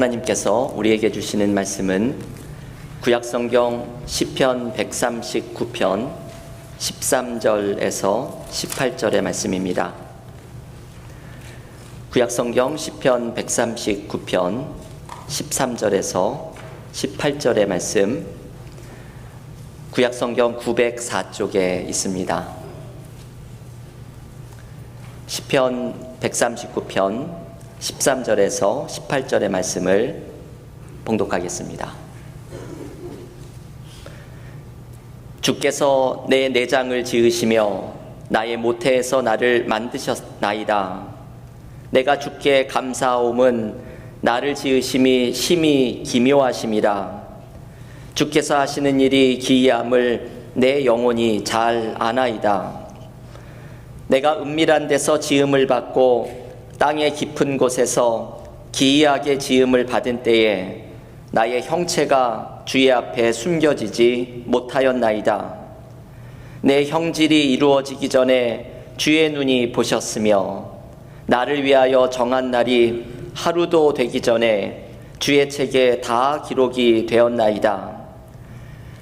하나님께서 우리에게 주시는 말씀은 구약성경 시편 139편 13절에서 18절의 말씀입니다. 구약성경 시편 139편 13절에서 18절의 말씀, 구약성경 904쪽에 있습니다. 시편 139편 13절에서 18절의 말씀을 봉독하겠습니다. 주께서 내 내장을 지으시며 나의 모태에서 나를 만드셨나이다. 내가 주께 감사하옴은 나를 지으심이 심히 기묘하심이라. 주께서 하시는 일이 기이함을 내 영혼이 잘 아나이다. 내가 은밀한 데서 지음을 받고 땅의 깊은 곳에서 기이하게 지음을 받은 때에 나의 형체가 주의 앞에 숨겨지지 못하였나이다. 내 형질이 이루어지기 전에 주의 눈이 보셨으며 나를 위하여 정한 날이 하루도 되기 전에 주의 책에 다 기록이 되었나이다.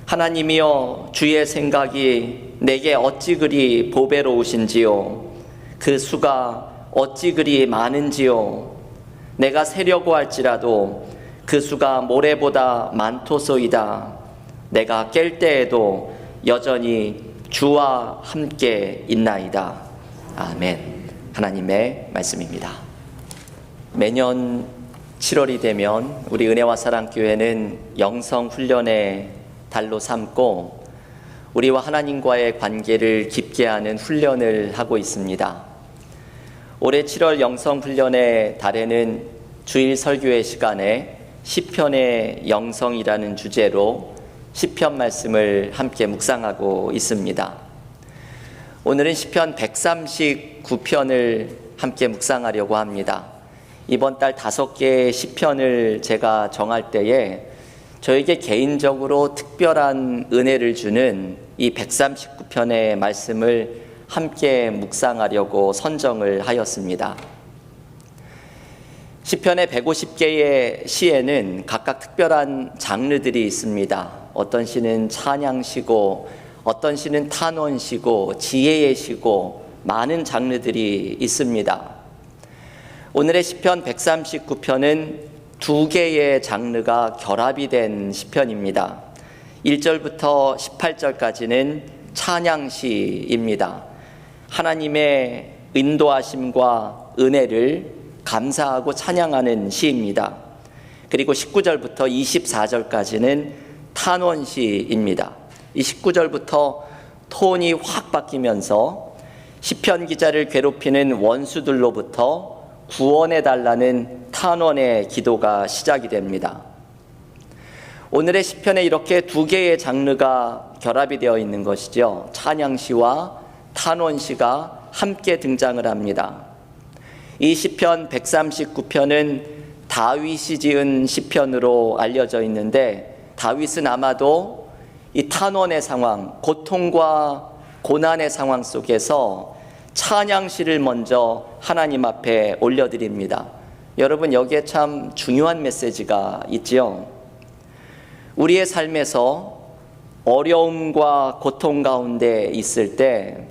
하나님이여, 주의 생각이 내게 어찌 그리 보배로우신지요. 그 수가 어찌 그리 많은지요. 내가 세려고 할지라도 그 수가 모래보다 많도소이다. 내가 깰 때에도 여전히 주와 함께 있나이다. 아멘. 하나님의 말씀입니다. 매년 7월이 되면 우리 은혜와 사랑교회는 영성훈련의 달로 삼고 우리와 하나님과의 관계를 깊게 하는 훈련을 하고 있습니다. 올해 7월 영성훈련의 달에는 주일 설교회 시간에 시편의 영성이라는 주제로 시편 말씀을 함께 묵상하고 있습니다. 오늘은 시편 139편을 함께 묵상하려고 합니다. 이번 달 5개의 시편을 제가 정할 때에 저에게 개인적으로 특별한 은혜를 주는 이 139편의 말씀을 함께 묵상하려고 선정을 하였습니다. 시편의 150개의 시에는 각각 특별한 장르들이 있습니다. 어떤 시는 찬양시고, 어떤 시는 탄원시고, 지혜의 시고, 많은 장르들이 있습니다. 오늘의 시편 139편은 2개의 장르가 결합이 된 시편입니다. 1절부터 18절까지는 찬양시입니다. 하나님의 인도하심과 은혜를 감사하고 찬양하는 시입니다. 그리고 19절부터 24절까지는 탄원시입니다. 이 19절부터 톤이 확 바뀌면서 시편 기자를 괴롭히는 원수들로부터 구원해달라는 탄원의 기도가 시작이 됩니다. 오늘의 시편에 이렇게 2개의 장르가 결합이 되어 있는 것이죠. 찬양시와 탄원시가 함께 등장을 합니다. 이 시편 139편은 다윗이 지은 시편으로 알려져 있는데, 다윗은 아마도 이 탄원의 상황, 고통과 고난의 상황 속에서 찬양시를 먼저 하나님 앞에 올려드립니다. 여러분, 여기에 참 중요한 메시지가 있지요. 우리의 삶에서 어려움과 고통 가운데 있을 때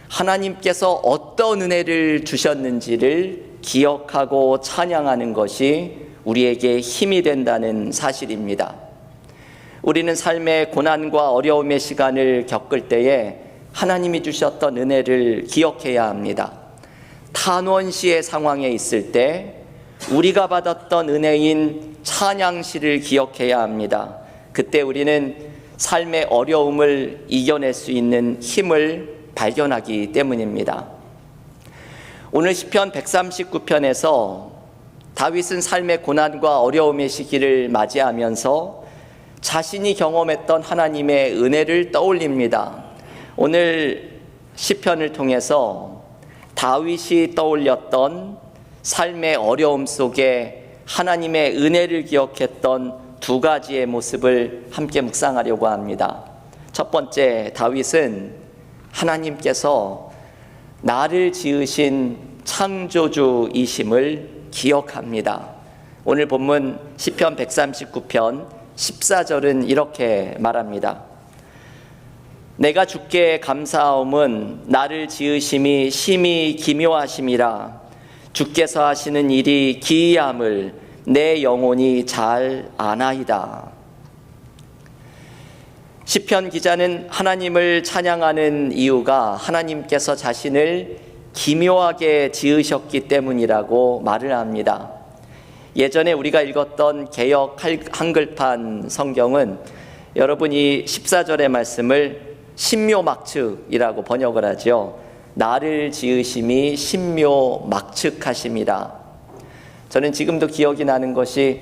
하나님께서 어떤 은혜를 주셨는지를 기억하고 찬양하는 것이 우리에게 힘이 된다는 사실입니다. 우리는 삶의 고난과 어려움의 시간을 겪을 때에 하나님이 주셨던 은혜를 기억해야 합니다. 탄원시의 상황에 있을 때 우리가 받았던 은혜인 찬양시를 기억해야 합니다. 그때 우리는 삶의 어려움을 이겨낼 수 있는 힘을 발견하기 때문입니다. 오늘 시편 139편에서 다윗은 삶의 고난과 어려움의 시기를 맞이하면서 자신이 경험했던 하나님의 은혜를 떠올립니다. 오늘 시편을 통해서 다윗이 떠올렸던 삶의 어려움 속에 하나님의 은혜를 기억했던 2가지의 모습을 함께 묵상하려고 합니다. 첫 번째, 다윗은 하나님께서 나를 지으신 창조주이심을 기억합니다. 오늘 본문 시편 139편 14절은 이렇게 말합니다. 내가 주께 감사함은 나를 지으심이 심히 기묘하심이라. 주께서 하시는 일이 기이함을 내 영혼이 잘 아나이다. 시편 기자는 하나님을 찬양하는 이유가 하나님께서 자신을 기묘하게 지으셨기 때문이라고 말을 합니다. 예전에 우리가 읽었던 개역 한글판 성경은 여러분이 14절의 말씀을 신묘막측이라고 번역을 하죠. 나를 지으심이 신묘막측하심이라. 저는 지금도 기억이 나는 것이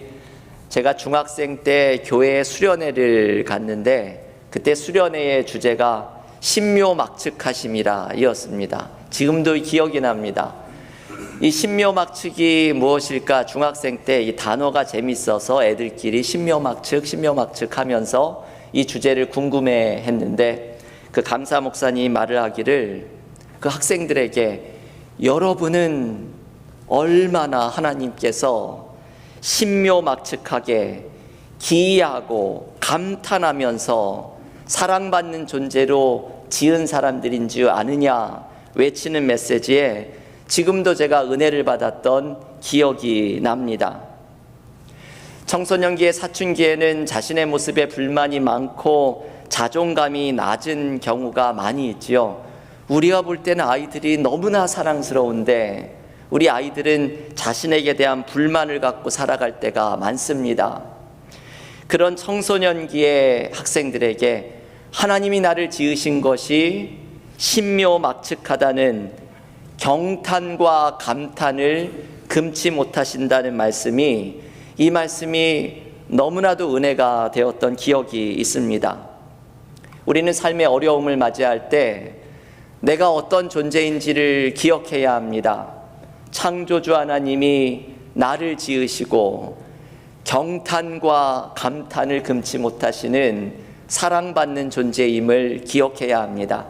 제가 중학생 때 교회 수련회를 갔는데 그때 수련회의 주제가 신묘막측하심이라 이었습니다. 지금도 기억이 납니다. 이 신묘막측이 무엇일까? 중학생 때 이 단어가 재밌어서 애들끼리 신묘막측 하면서 이 주제를 궁금해 했는데 그 감사 목사님이 말을 하기를 그 학생들에게 여러분은 얼마나 하나님께서 신묘막측하게 기이하고 감탄하면서 사랑받는 존재로 지은 사람들인 줄 아느냐 외치는 메시지에 지금도 제가 은혜를 받았던 기억이 납니다. 청소년기의 사춘기에는 자신의 모습에 불만이 많고 자존감이 낮은 경우가 많이 있지요. 우리가 볼 때는 아이들이 너무나 사랑스러운데 우리 아이들은 자신에게 대한 불만을 갖고 살아갈 때가 많습니다. 그런 청소년기의 학생들에게 하나님이 나를 지으신 것이 신묘막측하다는 경탄과 감탄을 금치 못하신다는 말씀이, 이 말씀이 너무나도 은혜가 되었던 기억이 있습니다. 우리는 삶의 어려움을 맞이할 때 내가 어떤 존재인지를 기억해야 합니다. 창조주 하나님이 나를 지으시고 경탄과 감탄을 금치 못하시는 사랑받는 존재임을 기억해야 합니다.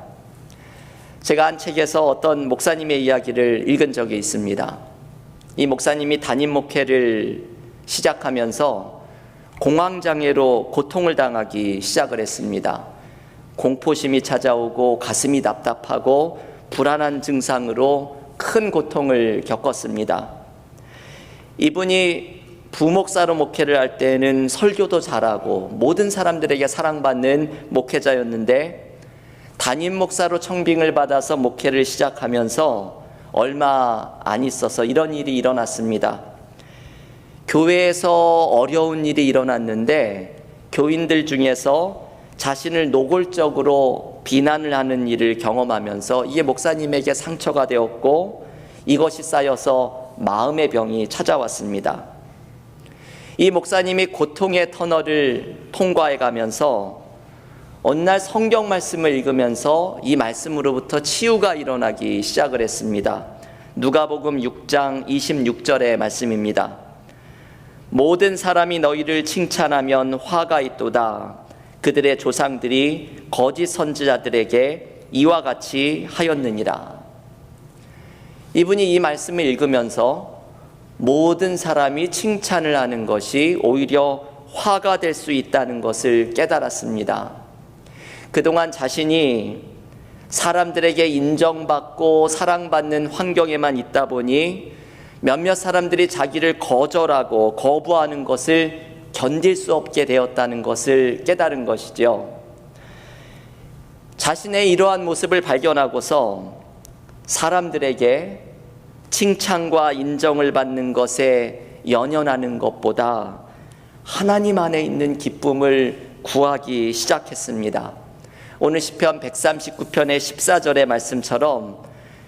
제가 한 책에서 어떤 목사님의 이야기를 읽은 적이 있습니다. 이 목사님이 담임 목회를 시작하면서 공황장애로 고통을 당하기 시작을 했습니다. 공포심이 찾아오고 가슴이 답답하고 불안한 증상으로 큰 고통을 겪었습니다. 이분이 부목사로 목회를 할 때는 설교도 잘하고 모든 사람들에게 사랑받는 목회자였는데 담임 목사로 청빙을 받아서 목회를 시작하면서 얼마 안 있어서 이런 일이 일어났습니다. 교회에서 어려운 일이 일어났는데 교인들 중에서 자신을 노골적으로 비난을 하는 일을 경험하면서 이게 목사님에게 상처가 되었고 이것이 쌓여서 마음의 병이 찾아왔습니다. 이 목사님이 고통의 터널을 통과해 가면서 어느 날 성경 말씀을 읽으면서 이 말씀으로부터 치유가 일어나기 시작을 했습니다. 누가복음 6장 26절의 말씀입니다. 모든 사람이 너희를 칭찬하면 화가 있도다. 그들의 조상들이 거짓 선지자들에게 이와 같이 하였느니라. 이분이 이 말씀을 읽으면서 모든 사람이 칭찬을 하는 것이 오히려 화가 될 수 있다는 것을 깨달았습니다. 그동안 자신이 사람들에게 인정받고 사랑받는 환경에만 있다 보니 몇몇 사람들이 자기를 거절하고 거부하는 것을 견딜 수 없게 되었다는 것을 깨달은 것이죠. 자신의 이러한 모습을 발견하고서 사람들에게 칭찬과 인정을 받는 것에 연연하는 것보다 하나님 안에 있는 기쁨을 구하기 시작했습니다. 오늘 시편 139편의 14절의 말씀처럼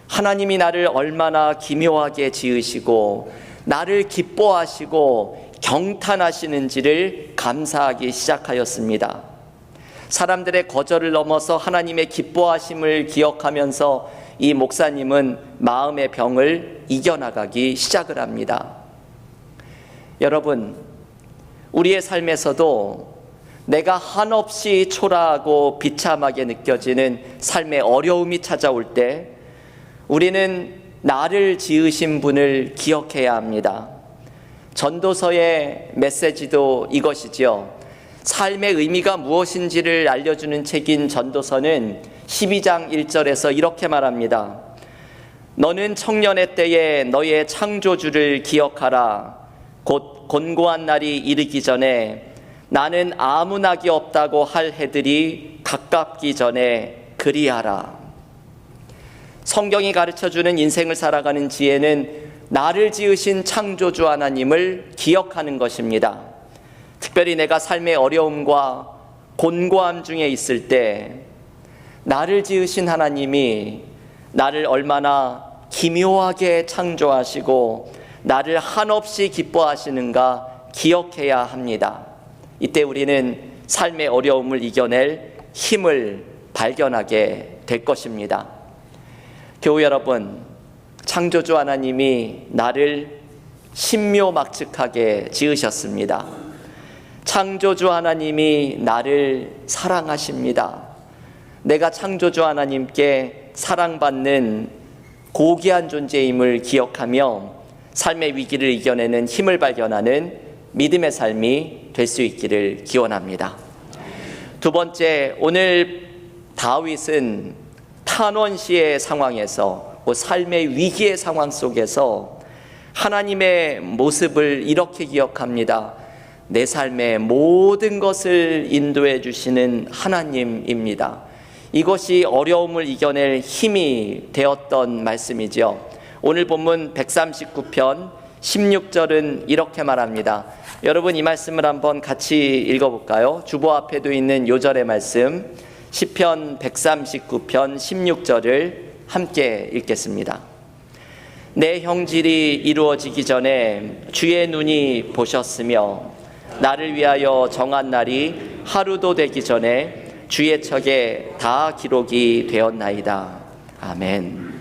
하나님이 나를 얼마나 기묘하게 지으시고 나를 기뻐하시고 경탄하시는지를 감사하기 시작하였습니다. 사람들의 거절을 넘어서 하나님의 기뻐하심을 기억하면서 이 목사님은 마음의 병을 이겨나가기 시작을 합니다. 여러분, 우리의 삶에서도 내가 한없이 초라하고 비참하게 느껴지는 삶의 어려움이 찾아올 때 우리는 나를 지으신 분을 기억해야 합니다. 전도서의 메시지도 이것이지요. 삶의 의미가 무엇인지를 알려주는 책인 전도서는 12장 1절에서 이렇게 말합니다. 너는 청년의 때에 너의 창조주를 기억하라. 곧 곤고한 날이 이르기 전에 나는 아무 낙이 없다고 할 해들이 가깝기 전에 그리하라. 성경이 가르쳐주는 인생을 살아가는 지혜는 나를 지으신 창조주 하나님을 기억하는 것입니다. 특별히 내가 삶의 어려움과 곤고함 중에 있을 때 나를 지으신 하나님이 나를 얼마나 기묘하게 창조하시고 나를 한없이 기뻐하시는가 기억해야 합니다. 이때 우리는 삶의 어려움을 이겨낼 힘을 발견하게 될 것입니다. 교우 여러분, 창조주 하나님이 나를 신묘막측하게 지으셨습니다. 창조주 하나님이 나를 사랑하십니다. 내가 창조주 하나님께 사랑받는 고귀한 존재임을 기억하며 삶의 위기를 이겨내는 힘을 발견하는 믿음의 삶이 될 수 있기를 기원합니다. 두 번째, 오늘 다윗은 탄원시의 상황에서, 삶의 위기의 상황 속에서 하나님의 모습을 이렇게 기억합니다. 내 삶의 모든 것을 인도해 주시는 하나님입니다. 이것이 어려움을 이겨낼 힘이 되었던 말씀이죠. 오늘 본문 139편 16절은 이렇게 말합니다. 여러분, 이 말씀을 한번 같이 읽어볼까요? 주보 앞에도 있는 요절의 말씀, 시편 139편 16절을 함께 읽겠습니다. 내 형질이 이루어지기 전에 주의 눈이 보셨으며 나를 위하여 정한 날이 하루도 되기 전에 주의 척에 다 기록이 되었나이다. 아멘.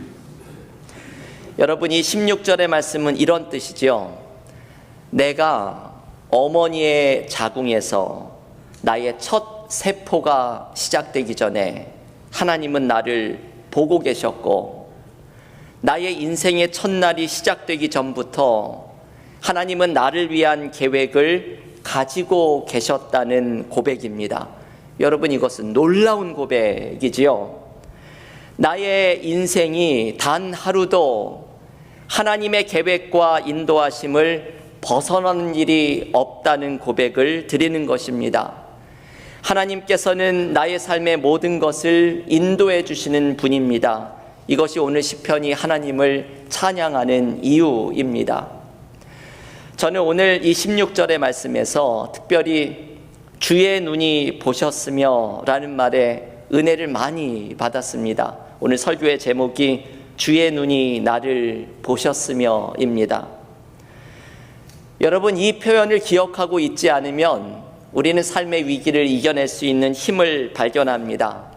여러분, 이 16절의 말씀은 이런 뜻이죠. 내가 어머니의 자궁에서 나의 첫 세포가 시작되기 전에 하나님은 나를 보고 계셨고, 나의 인생의 첫날이 시작되기 전부터 하나님은 나를 위한 계획을 가지고 계셨다는 고백입니다. 여러분, 이것은 놀라운 고백이지요. 나의 인생이 단 하루도 하나님의 계획과 인도하심을 벗어나는 일이 없다는 고백을 드리는 것입니다. 하나님께서는 나의 삶의 모든 것을 인도해 주시는 분입니다. 이것이 오늘 시편이 하나님을 찬양하는 이유입니다. 저는 오늘 이 16절의 말씀에서 특별히 주의 눈이 보셨으며 라는 말에 은혜를 많이 받았습니다. 오늘 설교의 제목이 주의 눈이 나를 보셨으며 입니다. 여러분, 이 표현을 기억하고 있지 않으면 우리는 삶의 위기를 이겨낼 수 있는 힘을 발견합니다.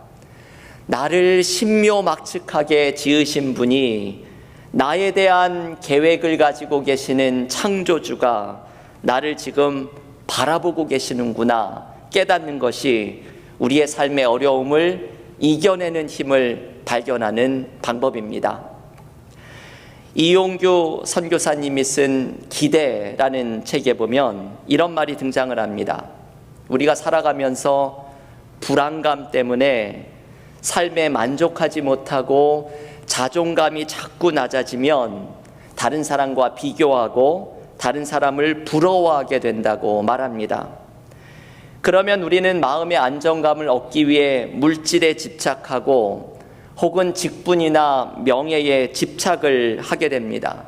나를 신묘막측하게 지으신 분이, 나에 대한 계획을 가지고 계시는 창조주가 나를 지금 바라보고 계시는구나 깨닫는 것이 우리의 삶의 어려움을 이겨내는 힘을 발견하는 방법입니다. 이용규 선교사님이 쓴 기대라는 책에 보면 이런 말이 등장을 합니다. 우리가 살아가면서 불안감 때문에 삶에 만족하지 못하고 자존감이 자꾸 낮아지면 다른 사람과 비교하고 다른 사람을 부러워하게 된다고 말합니다. 그러면 우리는 마음의 안정감을 얻기 위해 물질에 집착하고 혹은 직분이나 명예에 집착을 하게 됩니다.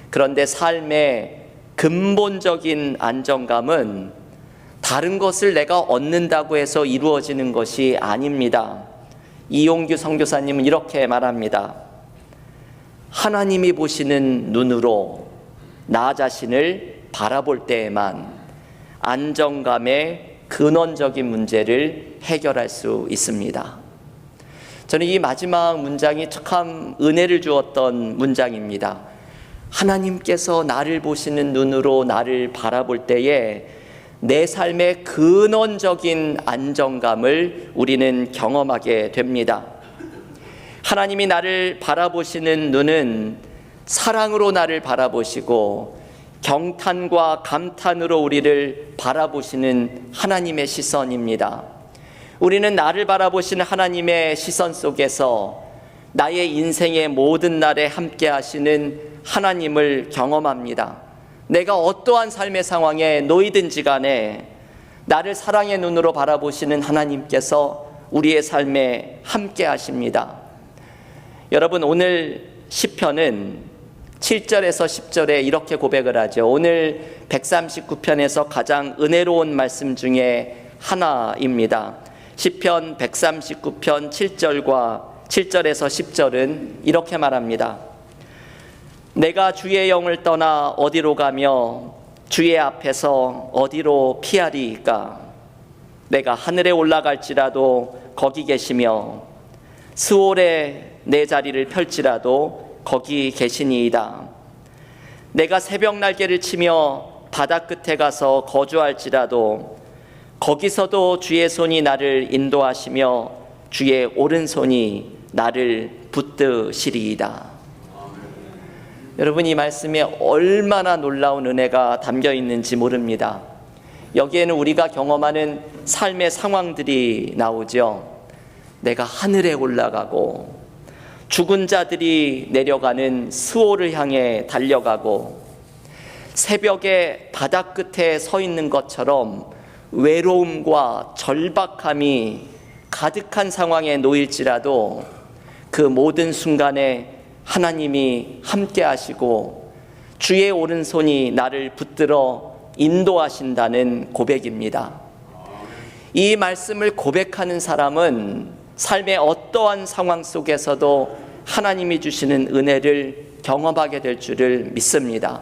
그런데 삶의 근본적인 안정감은 다른 것을 내가 얻는다고 해서 이루어지는 것이 아닙니다. 이용규 선교사님은 이렇게 말합니다. 하나님이 보시는 눈으로 나 자신을 바라볼 때에만 안정감의 근원적인 문제를 해결할 수 있습니다. 저는 이 마지막 문장이 참 은혜를 주었던 문장입니다. 하나님께서 나를 보시는 눈으로 나를 바라볼 때에 내 삶의 근원적인 안정감을 우리는 경험하게 됩니다. 하나님이 나를 바라보시는 눈은 사랑으로 나를 바라보시고 경탄과 감탄으로 우리를 바라보시는 하나님의 시선입니다. 우리는 나를 바라보시는 하나님의 시선 속에서 나의 인생의 모든 날에 함께 하시는 하나님을 경험합니다. 내가 어떠한 삶의 상황에 놓이든지 간에 나를 사랑의 눈으로 바라보시는 하나님께서 우리의 삶에 함께 하십니다. 여러분, 오늘 시편은 7절에서 10절에 이렇게 고백을 하죠. 오늘 139편에서 가장 은혜로운 말씀 중에 하나입니다. 시편 139편 7절에서 10절은 이렇게 말합니다. 내가 주의 영을 떠나 어디로 가며 주의 앞에서 어디로 피하리이까? 내가 하늘에 올라갈지라도 거기 계시며 스올에 내 자리를 펼지라도 거기 계시니이다. 내가 새벽 날개를 치며 바다 끝에 가서 거주할지라도 거기서도 주의 손이 나를 인도하시며 주의 오른손이 나를 붙드시리이다. 여러분, 이 말씀에 얼마나 놀라운 은혜가 담겨 있는지 모릅니다. 여기에는 우리가 경험하는 삶의 상황들이 나오죠. 내가 하늘에 올라가고 죽은 자들이 내려가는 스올을 향해 달려가고 새벽에 바다 끝에 서 있는 것처럼 외로움과 절박함이 가득한 상황에 놓일지라도 그 모든 순간에 하나님이 함께 하시고 주의 오른손이 나를 붙들어 인도하신다는 고백입니다. 이 말씀을 고백하는 사람은 삶의 어떠한 상황 속에서도 하나님이 주시는 은혜를 경험하게 될 줄을 믿습니다.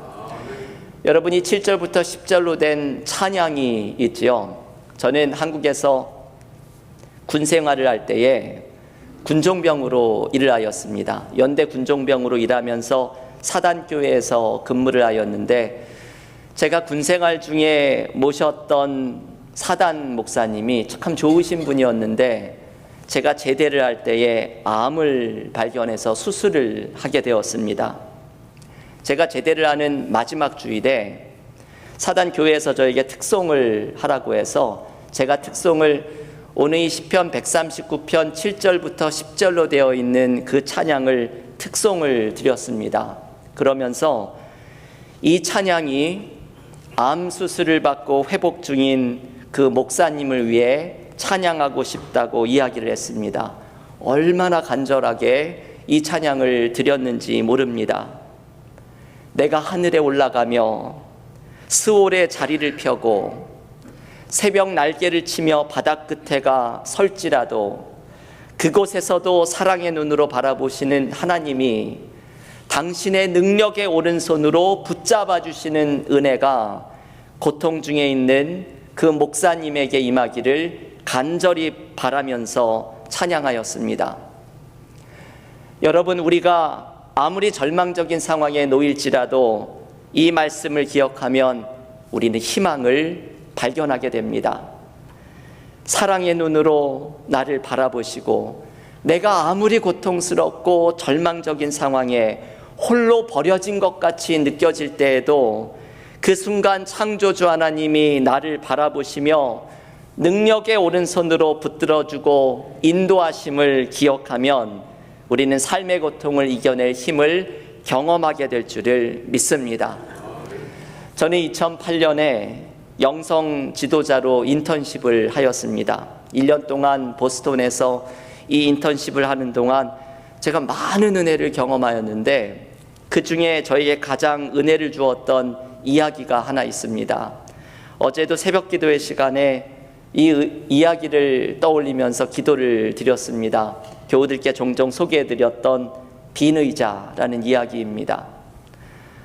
여러분이 7절부터 10절로 된 찬양이 있지요. 저는 한국에서 군 생활을 할 때에 군종병으로 일을 하였습니다. 연대 군종병으로 일하면서 사단교회에서 근무를 하였는데, 제가 군 생활 중에 모셨던 사단 목사님이 참 좋으신 분이었는데, 제가 제대를 할 때에 암을 발견해서 수술을 하게 되었습니다. 제가 제대를 하는 마지막 주일에 사단교회에서 저에게 특송을 하라고 해서 제가 특송을 오늘 이 시편 139편 7절부터 10절로 되어 있는 그 찬양을 특송을 드렸습니다. 그러면서 이 찬양이 암 수술을 받고 회복 중인 그 목사님을 위해 찬양하고 싶다고 이야기를 했습니다. 얼마나 간절하게 이 찬양을 드렸는지 모릅니다. 내가 하늘에 올라가며 스올에 자리를 펴고 새벽 날개를 치며 바다 끝에 가 설지라도 그곳에서도 사랑의 눈으로 바라보시는 하나님이 당신의 능력의 오른손으로 붙잡아 주시는 은혜가 고통 중에 있는 그 목사님에게 임하기를 간절히 바라면서 찬양하였습니다. 여러분, 우리가 아무리 절망적인 상황에 놓일지라도 이 말씀을 기억하면 우리는 희망을 발견하게 됩니다. 사랑의 눈으로 나를 바라보시고 내가 아무리 고통스럽고 절망적인 상황에 홀로 버려진 것 같이 느껴질 때에도 그 순간 창조주 하나님이 나를 바라보시며 능력의 오른손으로 붙들어주고 인도하심을 기억하면 우리는 삶의 고통을 이겨낼 힘을 경험하게 될 줄을 믿습니다. 저는 2008년에 영성 지도자로 인턴십을 하였습니다. 1년 동안 보스턴에서 이 인턴십을 하는 동안 제가 많은 은혜를 경험하였는데, 그 중에 저에게 가장 은혜를 주었던 이야기가 하나 있습니다. 어제도 새벽 기도의 시간에 이 이야기를 떠올리면서 기도를 드렸습니다. 교우들께 종종 소개해드렸던 빈 의자라는 이야기입니다.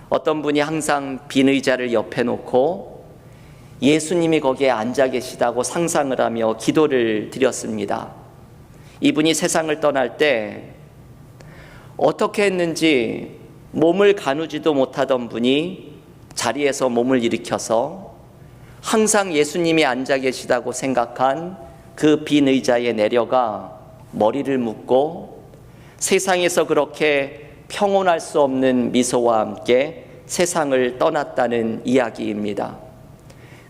어떤 분이 항상 빈 의자를 옆에 놓고 예수님이 거기에 앉아 계시다고 상상을 하며 기도를 드렸습니다. 이분이 세상을 떠날 때 어떻게 했는지 몸을 가누지도 못하던 분이 자리에서 몸을 일으켜서 항상 예수님이 앉아 계시다고 생각한 그 빈 의자에 내려가 머리를 묶고 세상에서 그렇게 평온할 수 없는 미소와 함께 세상을 떠났다는 이야기입니다.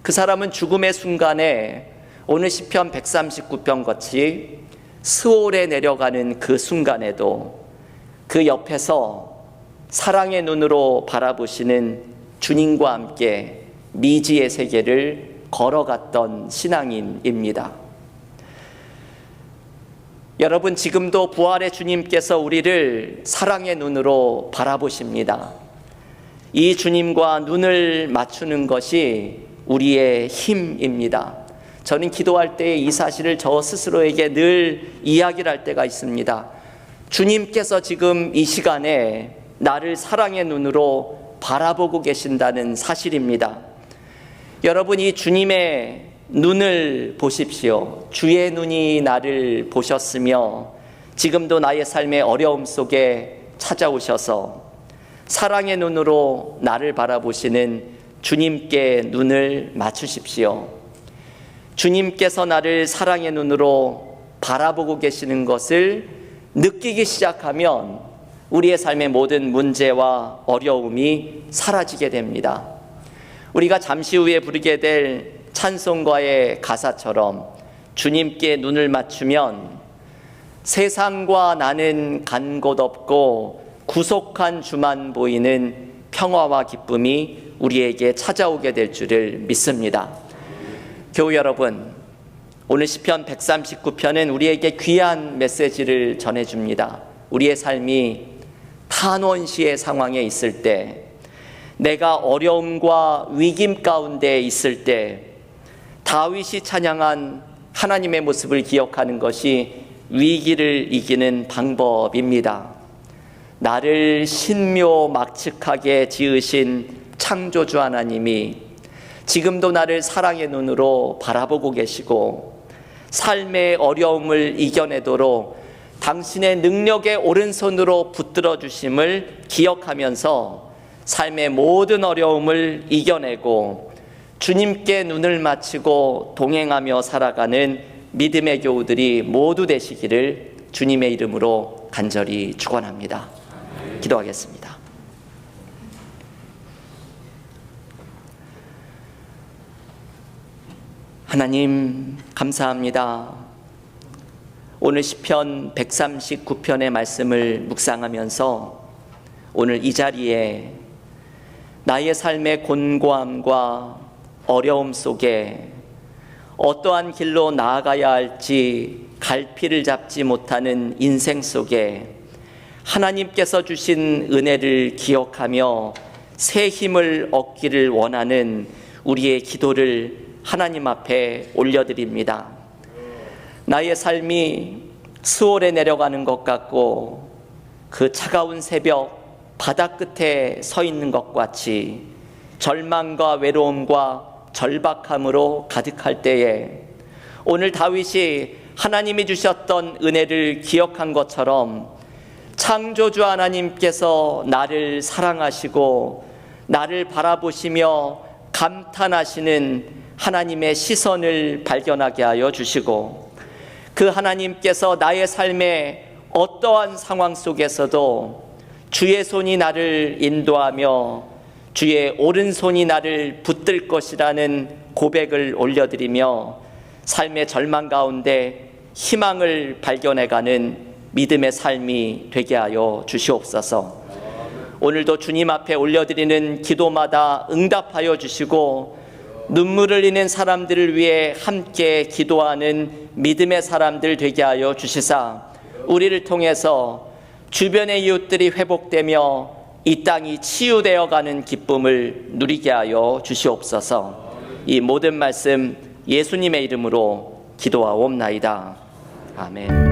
그 사람은 죽음의 순간에 오늘 시편 139편 같이 스올에 내려가는 그 순간에도 그 옆에서 사랑의 눈으로 바라보시는 주님과 함께 미지의 세계를 걸어갔던 신앙인입니다. 여러분, 지금도 부활의 주님께서 우리를 사랑의 눈으로 바라보십니다. 이 주님과 눈을 맞추는 것이 우리의 힘입니다. 저는 기도할 때 이 사실을 저 스스로에게 늘 이야기를 할 때가 있습니다. 주님께서 지금 이 시간에 나를 사랑의 눈으로 바라보고 계신다는 사실입니다. 여러분, 이 주님의 눈을 보십시오. 주의 눈이 나를 보셨으며 지금도 나의 삶의 어려움 속에 찾아오셔서 사랑의 눈으로 나를 바라보시는 주님께 눈을 맞추십시오. 주님께서 나를 사랑의 눈으로 바라보고 계시는 것을 느끼기 시작하면 우리의 삶의 모든 문제와 어려움이 사라지게 됩니다. 우리가 잠시 후에 부르게 될 찬송가의 가사처럼 주님께 눈을 맞추면 세상과 나는 간 곳 없고 구속한 주만 보이는 평화와 기쁨이 우리에게 찾아오게 될 줄을 믿습니다. 교우 여러분, 오늘 시편 139편은 우리에게 귀한 메시지를 전해줍니다. 우리의 삶이 탄원시의 상황에 있을 때, 내가 어려움과 위김 가운데 있을 때 다윗이 찬양한 하나님의 모습을 기억하는 것이 위기를 이기는 방법입니다. 나를 신묘막측하게 지으신 창조주 하나님이 지금도 나를 사랑의 눈으로 바라보고 계시고 삶의 어려움을 이겨내도록 당신의 능력의 오른손으로 붙들어 주심을 기억하면서 삶의 모든 어려움을 이겨내고 주님께 눈을 맞추고 동행하며 살아가는 믿음의 교우들이 모두 되시기를 주님의 이름으로 간절히 축원합니다. 기도하겠습니다. 하나님, 감사합니다. 오늘 시편 139편의 말씀을 묵상하면서 오늘 이 자리에 나의 삶의 곤고함과 어려움 속에 어떠한 길로 나아가야 할지 갈피를 잡지 못하는 인생 속에 하나님께서 주신 은혜를 기억하며 새 힘을 얻기를 원하는 우리의 기도를 하나님 앞에 올려드립니다. 나의 삶이 수월에 내려가는 것 같고 그 차가운 새벽 바다 끝에 서 있는 것 같이 절망과 외로움과 절박함으로 가득할 때에 오늘 다윗이 하나님이 주셨던 은혜를 기억한 것처럼 창조주 하나님께서 나를 사랑하시고 나를 바라보시며 감탄하시는 하나님의 시선을 발견하게 하여 주시고 그 하나님께서 나의 삶의 어떠한 상황 속에서도 주의 손이 나를 인도하며 주의 오른손이 나를 붙들 것이라는 고백을 올려드리며 삶의 절망 가운데 희망을 발견해가는 믿음의 삶이 되게 하여 주시옵소서. 오늘도 주님 앞에 올려드리는 기도마다 응답하여 주시고 눈물을 흘리는 사람들을 위해 함께 기도하는 믿음의 사람들 되게 하여 주시사 우리를 통해서 주변의 이웃들이 회복되며 이 땅이 치유되어 가는 기쁨을 누리게 하여 주시옵소서. 이 모든 말씀 예수님의 이름으로 기도하옵나이다. 아멘.